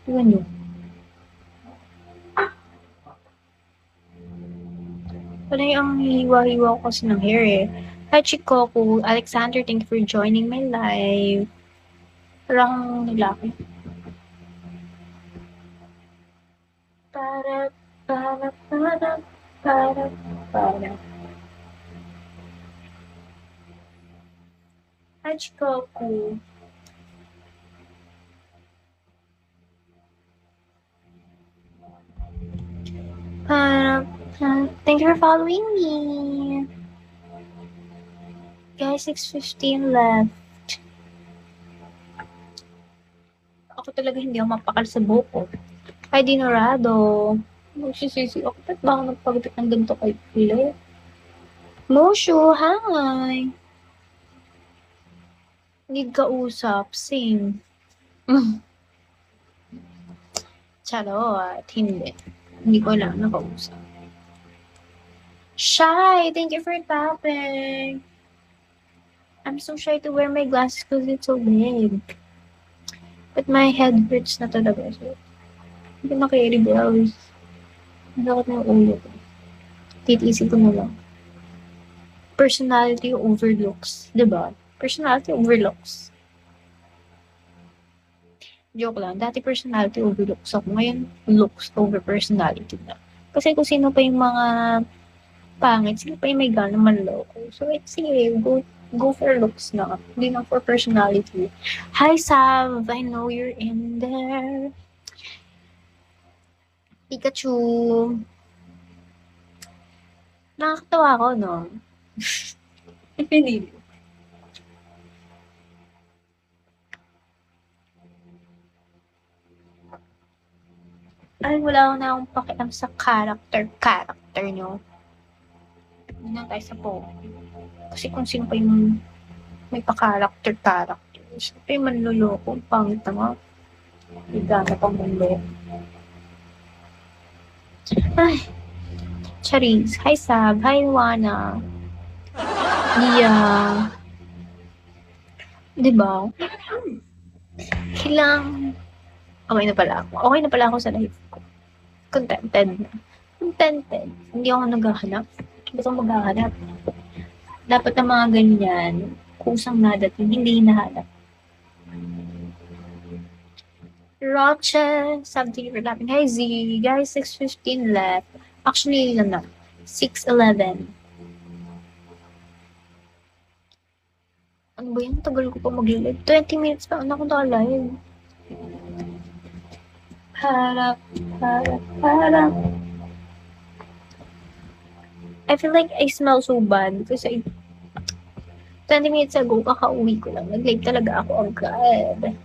Tingnan nyo. Panay ang hiwa-hiwa ko kasi ng hair eh. Hi, Chikoku. Alexander, thank you for joining my live. Parang lalaki. Para, para. Hi, Chikoku. Thank you for following me. Guys, 6:15 left. Ako talaga hindi ako mapakal sa buhok ko. Hi, Dinorado. Magsisisi ako. Ba't ba ako nagpagupit ng ganito kay Philip? Moshu, hi! Need ka usap. Same. Charot. Hindi. Hindi ko alam nakausap. Shy! Thank you for tapping. I'm so shy to wear my glasses because it's so big. But my head hurts na talaga. So, hindi na-carry brows. Nakakot na yung ulo ko. Titiisip ko na lang. Personality over looks. Diba? Personality over looks. Joke lang. Dati personality over looks ako. Ngayon, looks over personality na. Kasi kung sino pa yung mga pangit, sino pa yung may gana manloko. So, sige, go for looks na. Hindi na for personality. Hi, Sav! I know you're in there. Pikachu! Nakakatawa ako, no? Hindi. Ay, wala na akong pakialam sa character nyo. Hindi na tayo sa po. Kasi kung sino pa yung may pa-character. Sino pa yung manluloko? Pangit na nga. Higana pang mundo. Ay, Charis. Hi, Sab. Hi, Wana. Nia. Diba? Kailang... Okay na pala ako. Okay na pala ako sa life ko. Contented na. Contented. Hindi ako naghahanap. Ba't ako maghahanap? Dapat ang mga ganyan, kusang nadating, hindi hinahanap. Roche, something for laughing. Hi, Z. Guys, 6:15 left. Actually, yun na. 6:11. Ano ba yun? Tagal ko pa mag-live. 20 minutes pa. Ano ko na-live? Harap. I feel like I smell so bad kasi 20 minutes ago, kakauwi ko lang. Nag-live talaga ako agad.